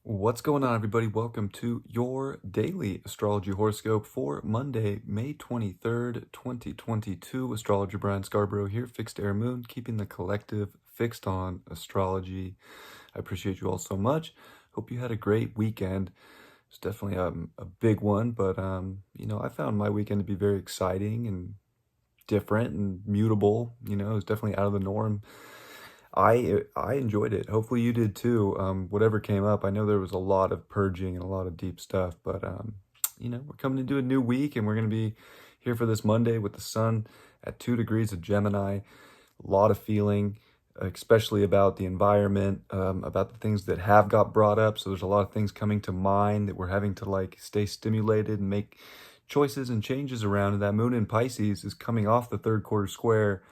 What's going on, everybody? Welcome to your daily astrology horoscope for Monday, May 23rd, 2022. Astrologer Brian Scarborough here, Fixed Air Moon, keeping the collective fixed on astrology. I appreciate you all so much. Hope you had a great weekend. It's definitely a big one, but I found my weekend to be very exciting and different and mutable. It was definitely out of the norm. I enjoyed it. Hopefully you did too. Whatever came up, I know there was a lot of purging and a lot of deep stuff, but we're coming into a new week and we're going to be here for this Monday with the sun at 2 degrees of Gemini. A lot of feeling, especially about the environment, about the things that have got brought up. So there's a lot of things coming to mind that we're having to stay stimulated and make choices and changes around. And that moon in Pisces is coming off the third quarter square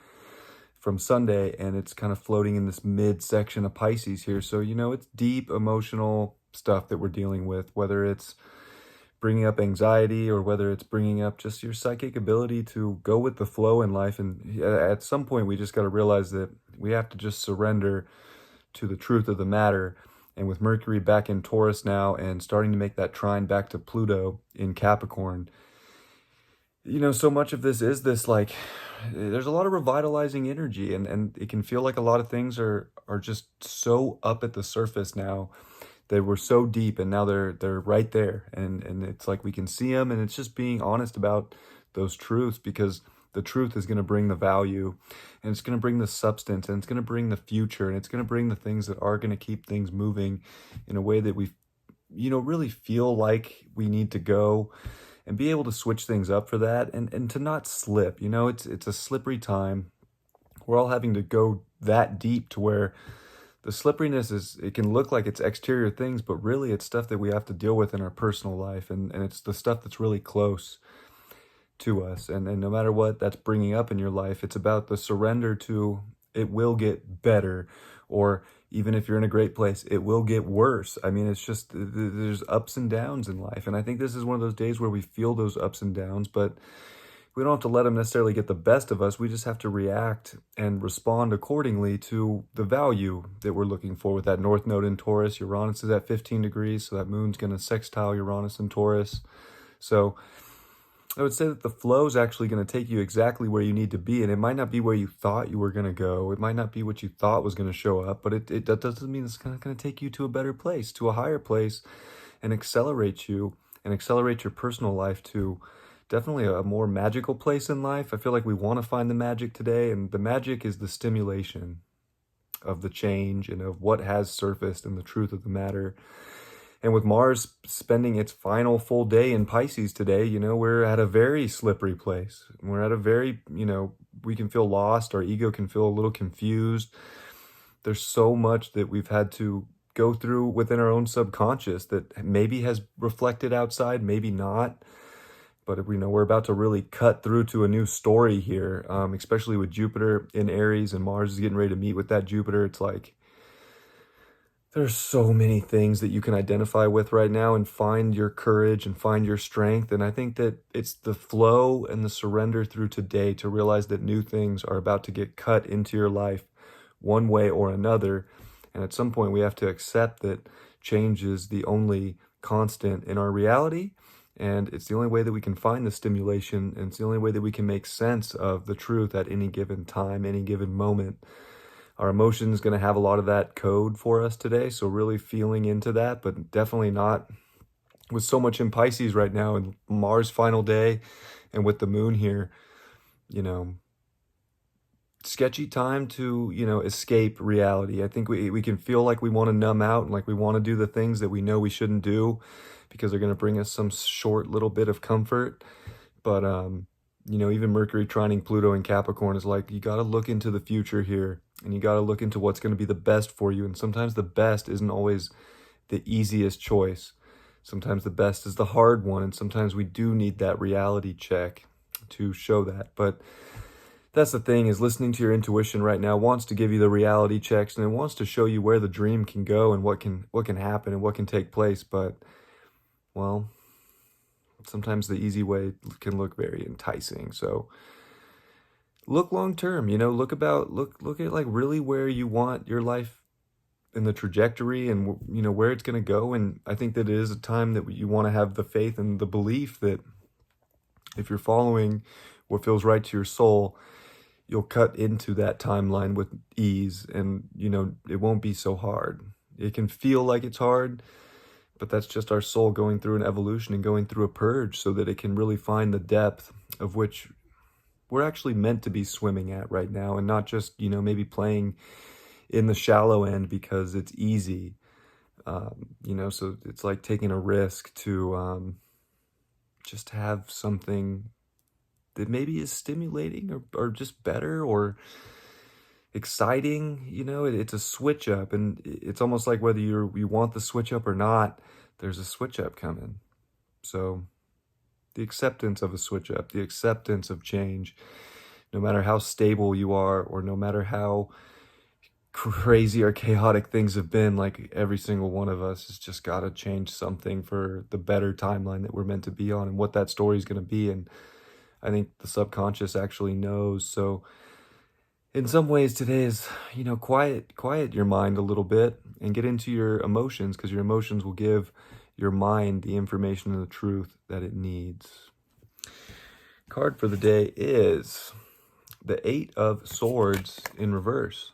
from Sunday, and it's kind of floating in this mid section of Pisces here. So, it's deep emotional stuff that we're dealing with, whether it's bringing up anxiety or whether it's bringing up just your psychic ability to go with the flow in life. And at some point, we just got to realize that we have to just surrender to the truth of the matter. And with Mercury back in Taurus now and starting to make that trine back to Pluto in Capricorn, so much of this is this there's a lot of revitalizing energy, and it can feel like a lot of things are just so up at the surface now. They were so deep and now they're right there, and it's like we can see them, and it's just being honest about those truths, because the truth is going to bring the value, and it's going to bring the substance, and it's going to bring the future, and it's going to bring the things that are going to keep things moving in a way that we really feel like we need to go, and be able to switch things up for that, and to not slip. It's a slippery time. We're all having to go that deep to where the slipperiness it can look like it's exterior things, but really it's stuff that we have to deal with in our personal life, and it's the stuff that's really close to us. And no matter what that's bringing up in your life, it's about the surrender to it will get better, or even if you're in a great place, it will get worse. I mean, it's just, there's ups and downs in life. And I think this is one of those days where we feel those ups and downs, but we don't have to let them necessarily get the best of us. We just have to react and respond accordingly to the value that we're looking for with that North Node in Taurus. Uranus is at 15 degrees, so that moon's going to sextile Uranus in Taurus. So I would say that the flow is actually going to take you exactly where you need to be, and it might not be where you thought you were going to go. It might not be what you thought was going to show up, but that doesn't mean it's not going to take you to a better place, to a higher place, and accelerate you and accelerate your personal life to definitely a more magical place in life. I feel like we want to find the magic today, and the magic is the stimulation of the change and of what has surfaced and the truth of the matter. And with Mars spending its final full day in Pisces today, we're at a very slippery place. We're at a very, we can feel lost. Our ego can feel a little confused. There's so much that we've had to go through within our own subconscious that maybe has reflected outside, maybe not. But we're about to really cut through to a new story here, especially with Jupiter in Aries, and Mars is getting ready to meet with that Jupiter. It's like, there's so many things that you can identify with right now and find your courage and find your strength. And I think that it's the flow and the surrender through today to realize that new things are about to get cut into your life one way or another. And at some point we have to accept that change is the only constant in our reality. And it's the only way that we can find the stimulation, and it's the only way that we can make sense of the truth at any given time, any given moment. Our emotions going to have a lot of that code for us today, so really feeling into that, but definitely not with so much in Pisces right now, and Mars final day, and with the moon here, sketchy time to, escape reality. I think we can feel like we want to numb out and like we want to do the things that we know we shouldn't do because they're going to bring us some short little bit of comfort. But, even Mercury trining Pluto in Capricorn is like, you got to look into the future here, and you got to look into what's going to be the best for you. And sometimes the best isn't always the easiest choice. Sometimes the best is the hard one. And sometimes we do need that reality check to show that. But that's the thing, is listening to your intuition right now wants to give you the reality checks, and it wants to show you where the dream can go and what can happen and what can take place. But, well, sometimes the easy way can look very enticing. So look long term, look at like really where you want your life in the trajectory and, you know, where it's going to go. And I think that it is a time that you want to have the faith and the belief that if you're following what feels right to your soul, you'll cut into that timeline with ease, and, you know, it won't be so hard. It can feel like it's hard, but that's just our soul going through an evolution and going through a purge so that it can really find the depth of which we're actually meant to be swimming at right now, and not just, you know, maybe playing in the shallow end because it's easy. You know, so it's like taking a risk to just have something that maybe is stimulating or just better or exciting. You know, it's a switch up, and it's almost like whether you want the switch up or not, there's a switch up coming. So the acceptance of a switch up, the acceptance of change, no matter how stable you are or no matter how crazy or chaotic things have been, like every single one of us has just got to change something for the better timeline that we're meant to be on and what that story is going to be. And I think the subconscious actually knows. So in some ways today is, you know, quiet your mind a little bit and get into your emotions, because your emotions will give your mind the information and the truth that it needs. Card for the day is the 8 of Swords in reverse.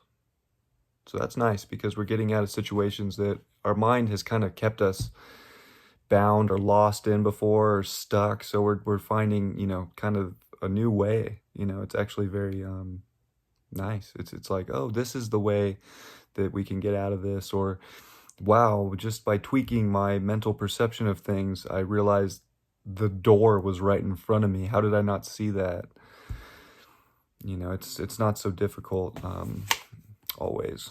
So that's nice because we're getting out of situations that our mind has kind of kept us bound or lost in before, or stuck. So we're finding, you know, kind of a new way. You know, it's actually very nice. It's like, oh, this is the way that we can get out of this. Or, wow, just by tweaking my mental perception of things, I realized the door was right in front of me. How did I not see that? You know, it's not so difficult always.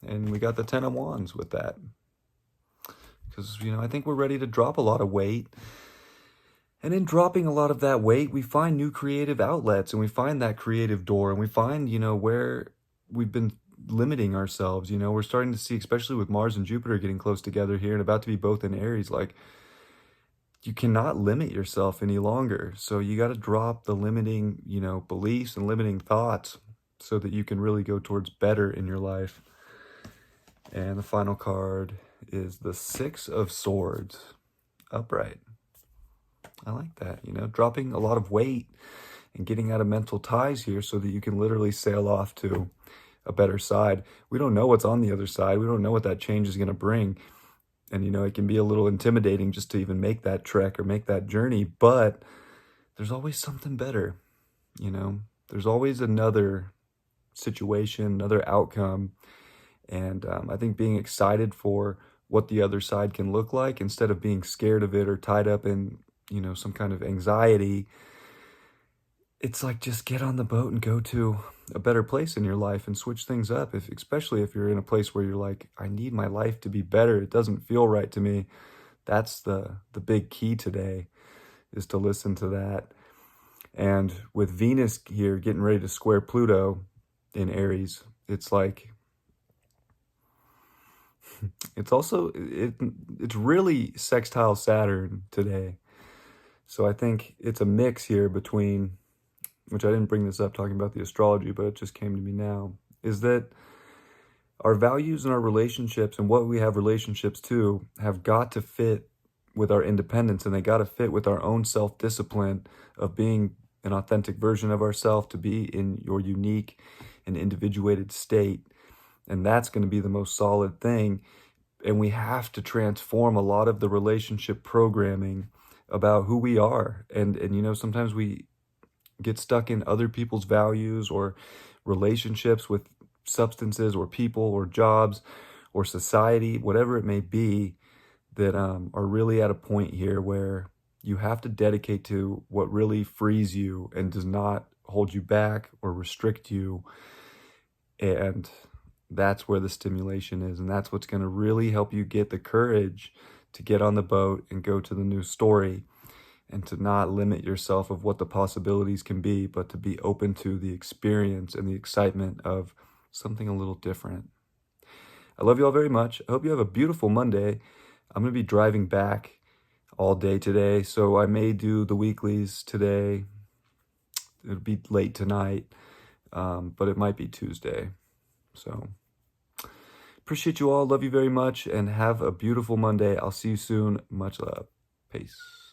And we got the 10 of Wands with that. Because, you know, I think we're ready to drop a lot of weight. And in dropping a lot of that weight, we find new creative outlets, and we find that creative door, and we find, you know, where we've been limiting ourselves. You know, we're starting to see, especially with Mars and Jupiter getting close together here and about to be both in Aries, like, you cannot limit yourself any longer. So you got to drop the limiting, you know, beliefs and limiting thoughts so that you can really go towards better in your life. And the final card is the 6 of Swords, upright. I like that, you know, dropping a lot of weight and getting out of mental ties here so that you can literally sail off to a better side. We don't know what's on the other side. We don't know what that change is going to bring. And, you know, it can be a little intimidating just to even make that trek or make that journey, but there's always something better. You know, there's always another situation, another outcome. And I think being excited for what the other side can look like instead of being scared of it or tied up in, you know, some kind of anxiety, it's like, just get on the boat and go to a better place in your life and switch things up. Especially if you're in a place where you're like, I need my life to be better. It doesn't feel right to me. That's the big key today, is to listen to that. And with Venus here getting ready to square Pluto in Aries, it's like, it's also, it's really sextile Saturn today. So I think it's a mix here between, which I didn't bring this up talking about the astrology, but it just came to me now, is that our values and our relationships and what we have relationships to have got to fit with our independence, and they got to fit with our own self-discipline of being an authentic version of ourselves, to be in your unique and individuated state. And that's going to be the most solid thing. And we have to transform a lot of the relationship programming about who we are. And you know, sometimes we get stuck in other people's values or relationships with substances or people or jobs or society, whatever it may be, that are really at a point here where you have to dedicate to what really frees you and does not hold you back or restrict you. And that's where the stimulation is. And that's what's going to really help you get the courage to get on the boat and go to the new story, and to not limit yourself of what the possibilities can be, but to be open to the experience and the excitement of something a little different. I love you all very much. I hope you have a beautiful Monday. I'm going to be driving back all day today, so I may do the weeklies today. It'll be late tonight, but it might be Tuesday. So Appreciate you all. Love you very much and have a beautiful Monday. I'll see you soon. Much love. Peace.